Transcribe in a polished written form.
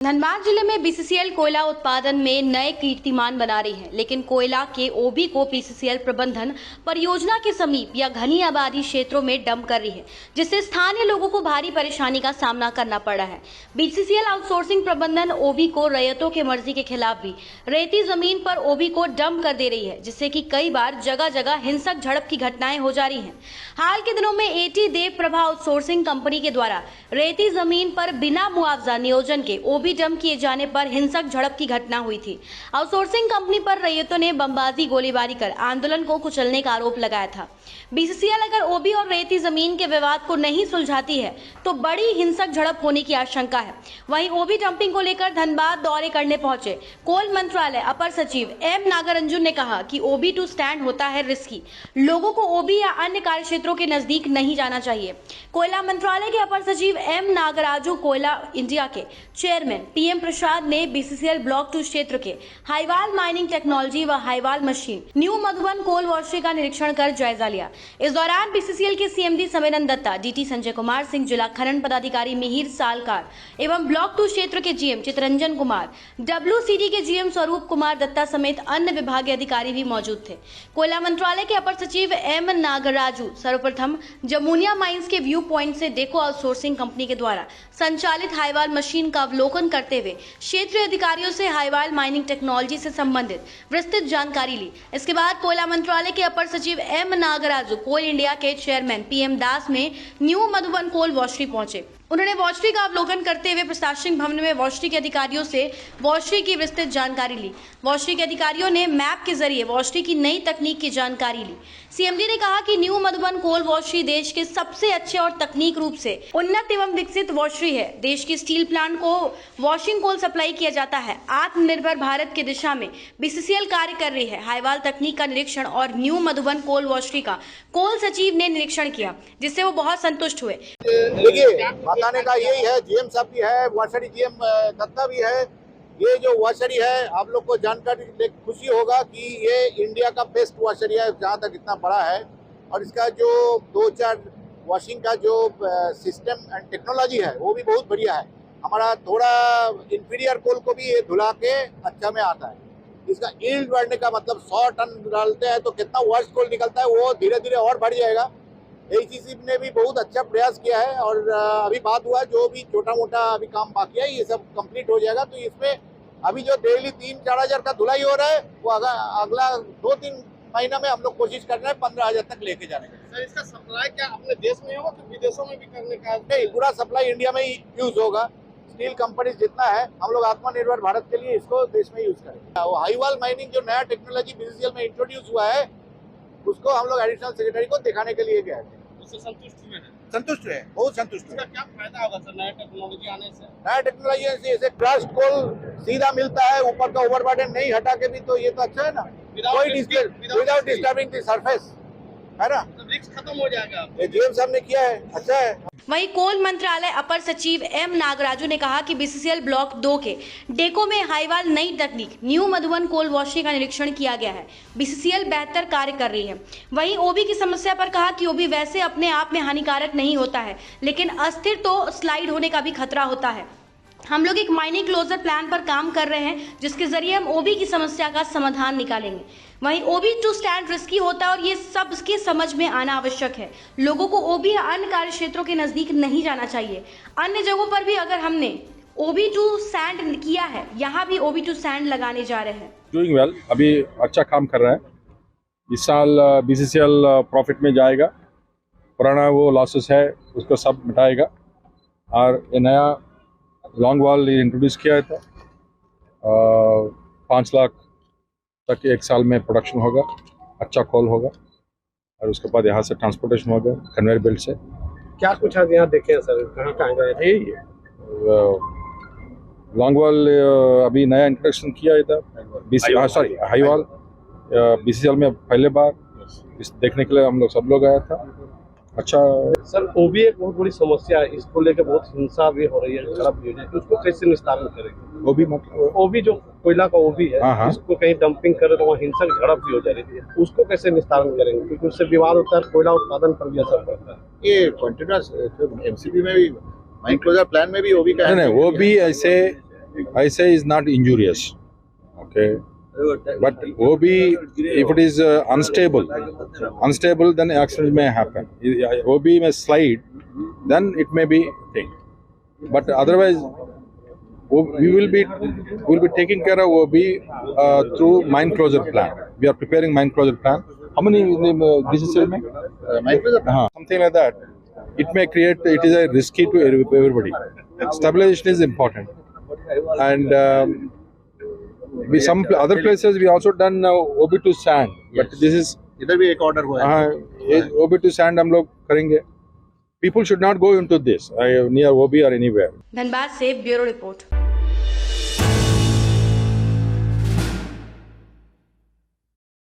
धनबाद जिले में बीसीसीएल कोयला उत्पादन में नए कीर्तिमान बना रही है, लेकिन कोयला के ओबी को बीसीसीएल प्रबंधन परियोजना के समीप या घनी आबादी क्षेत्रों में डंप कर रही है, जिससे स्थानीय लोगों को भारी परेशानी का सामना करना पड़ रहा है। बीसीसीएल आउटसोर्सिंग प्रबंधन ओबी को रैयतों के मर्जी के खिलाफ भी रेती जमीन पर ओबी को डंप कर दे रही है, जिससे कि कई बार जगह जगह हिंसक झड़प की घटनाएं हो जा रही हैं। हाल के दिनों में एटी देव प्रभा आउटसोर्सिंग कंपनी के द्वारा रेती जमीन पर बिना मुआवजा नियोजन के ओबी डंप किए जाने पर हिंसक झड़प की घटना हुई थी। आउटसोर्सिंग कंपनी पर रैयतों ने बमबाजी गोलीबारी कर आंदोलन को कुचलने का आरोप लगाया था। बीसीसीएल अगर ओबी और रेती जमीन के विवाद को नहीं सुलझाती है तो बड़ी हिंसक झड़प होने की आशंका है। वहीं ओबी डंपिंग को लेकर धनबाद दौरे करने पहुंचे कोल मंत्रालय अपर सचिव एम नागरंजुन ने कहा कि ओबी टू स्टैंड होता है रिस्की, लोगों को ओबी या अन्य कार्य क्षेत्रों के नजदीक नहीं जाना चाहिए। कोयला मंत्रालय के अपर सचिव एम नागराजू कोयला इंडिया के चेयरमैन पीएम प्रसाद ने बीसीसीएल ब्लॉक 2 क्षेत्र के हाईवाल माइनिंग टेक्नोलॉजी व हाईवाल मशीन न्यू मधुबन कोल वॉशरी का निरीक्षण कर जायजा लिया। इस दौरान बीसीसीएल के सीएमडी सम्मेलन दत्ता, डीटी संजय कुमार सिंह, जिला खनन पदाधिकारी मिहिर सालकार एवं ब्लॉक 2 क्षेत्र के जीएम चितरंजन कुमार, डब्ल्यूसीडी के जीएम स्वरूप कुमार दत्ता समेत अन्य विभागीय अधिकारी भी मौजूद थे। कोयला मंत्रालय के अपर सचिव एम नागराजू सर्वप्रथम जमुनिया माइंस के व्यू पॉइंट से डेको आउटसोर्सिंग कंपनी के द्वारा संचालित हाईवाल मशीन का अवलोकन करते हुए क्षेत्रीय अधिकारियों से हाईवाल माइनिंग टेक्नोलॉजी से संबंधित विस्तृत जानकारी ली। इसके बाद कोयला मंत्रालय के अपर सचिव एम नागराजू कोल इंडिया के चेयरमैन पीएम दास में न्यू मधुबन कोल वॉशरी पहुंचे। उन्होंने वॉशरी का अवलोकन करते हुए प्रशासनिक भवन में वॉशरी के अधिकारियों से वॉशरी की विस्तृत जानकारी ली। वॉशरी के अधिकारियों ने मैप के जरिए वॉशरी की नई तकनीक की जानकारी ली। सीएमडी ने कहा कि न्यू मधुबन कोल वॉशरी देश के सबसे अच्छे और तकनीक रूप से उन्नत एवं विकसित वॉशरी है। देश की स्टील प्लांट को वॉशिंग कोल सप्लाई किया जाता है। आत्मनिर्भर भारत की दिशा में बीसीसीएल कार्य कर रही है। हाईवाल तकनीक का निरीक्षण और न्यू मधुबन कोल वॉशरी का कोल सचिव ने निरीक्षण किया, जिससे वो बहुत संतुष्ट हुए। बताने का यही है, जीएम साहब भी है, वॉशरी जीएम दत्ता भी है। ये जो वॉशरी है, आप लोग को जानकारी खुशी होगा कि ये इंडिया का बेस्ट वॉशरी है जहाँ तक इतना बड़ा है, और इसका जो 2-4 वॉशिंग का जो सिस्टम एंड टेक्नोलॉजी है वो भी बहुत बढ़िया है। हमारा थोड़ा इंफीरियर कोल को भी ये धुला के अच्छा में आता है। इसका यील्ड बढ़ने का मतलब 100 टन डालते हैं तो कितना वर्ष कोल निकलता है वो धीरे धीरे और बढ़ जाएगा। एसीसी ने भी बहुत अच्छा प्रयास किया है और अभी बात हुआ जो भी छोटा मोटा अभी काम बाकी है ये सब कंप्लीट हो जाएगा। तो इसमें अभी जो डेली 3-4 हज़ार का धुलाई हो रहा है वो अगला 2-3 महीना में हम लोग कोशिश कर रहे हैं 15,000 तक लेके जाने का। सर, इसका सप्लाई क्या अपने देश में होगा तो विदेशों में भी करने का? नहीं, पूरा सप्लाई इंडिया में ही यूज होगा। स्टील कंपनी जितना है हम लोग आत्मनिर्भर भारत के लिए इसको देश में यूज करेंगे। वो हाईवाल माइनिंग जो नया टेक्नोलॉजी बीसीसीएल में इंट्रोड्यूस हुआ है उसको हम लोग एडिशनल सेक्रेटरी को दिखाने के लिए गए थे। उससे संतुष्ट हुए हैं? संतुष्ट है, बहुत संतुष्ट है। इसका क्या फायदा होगा सर नया टेक्नोलॉजी आने से? नया टेक्नोलॉजी से जैसे क्रश कोल सीधा मिलता है, ऊपर का ओवरबर्डन नहीं हटा के भी, तो ये तो अच्छा है ना, विदाउट डिस्टर्बिंग द सरफेस, है ना, रिस्क खत्म हो जाएगा। ये जीएम साहब ने किया है, अच्छा है। वहीं कोल मंत्रालय अपर सचिव एम नागराजू ने कहा कि बीसीसीएल ब्लॉक 2 के डेको में हाईवाल नई तकनीक न्यू मधुबन कोल वॉशरी का निरीक्षण किया गया है। बीसीसीएल बेहतर कार्य कर रही है। वहीं ओबी की समस्या पर कहा कि ओबी वैसे अपने आप में हानिकारक नहीं होता है, लेकिन अस्थिर तो स्लाइड होने का भी खतरा होता है। हम लोग एक माइनिंग क्लोजर प्लान पर काम कर रहे हैं जिसके जरिए हम ओबी की समस्या का समाधान निकालेंगे। वहीं ओबी टू स्टैंड रिस्की होता है और ये सबके समझ में आना आवश्यक है। लोगों को ओबी या अन्य कार्य क्षेत्रों के नजदीक नहीं जाना चाहिए। अन्य जगहों पर भी अगर हमने ओबी टू सैंड किया है, यहाँ भी ओबी टू सैंड लगाने जा रहे हैं। डूइंग वेल, अभी अच्छा काम कर रहा है। इस साल बीसीसीएल प्रॉफिट में जाएगा। पुराना वो लॉसेस है उसको सब मिटाएगा और ये नया लॉन्ग वॉल इंट्रोड्यूस किया था। 5 लाख तक 1 साल में प्रोडक्शन होगा, अच्छा कोल होगा और उसके बाद यहाँ से ट्रांसपोर्टेशन होगा कन्वेयर बेल्ट से। क्या कुछ आज यहाँ देखे हैं सर, कहाँ गए थे? लॉन्ग वॉल अभी नया इंट्रोडक्शन किया था, हाईवाल बीसीसीएल में पहले बार इस देखने के लिए हम लोग सब लोग आया था। अच्छा सर, ओबी एक बहुत बड़ी समस्या है, इसको लेकर बहुत हिंसा भी हो रही है, झड़प भी हो रही है, उसको कैसे निस्तारण करेंगे? ओबी मतलब ओबी जो कोयला का ओबी है, इसको कहीं डंपिंग करे तो वहाँ हिंसक झड़प भी हो जा रही है, उसको कैसे निस्तारण करेंगे? क्योंकि उससे विवाद होता है, कोयला उत्पादन पर भी असर पड़ता है। ये कंटिन्यूअस एमसीपी में भी माइन क्लोजर प्लान में भी ओबी का नहीं, वो भी ऐसे I say is not injurious. Okay, but OB, if it is unstable, then accident may happen. OB may slide, then it may be thing. But otherwise, we will be taking care of OB through mine closure plan. We are preparing mine closure plan. How many BCCL में? Something like that. It may create. It is a risky to everybody. Stabilization is important, and some other places we also done OB to sand. But this is इधर भी एक order हुआ है OB to sand हम लोग करेंगे. People should not go into this near OB or anywhere. Dhanbad से bureau report.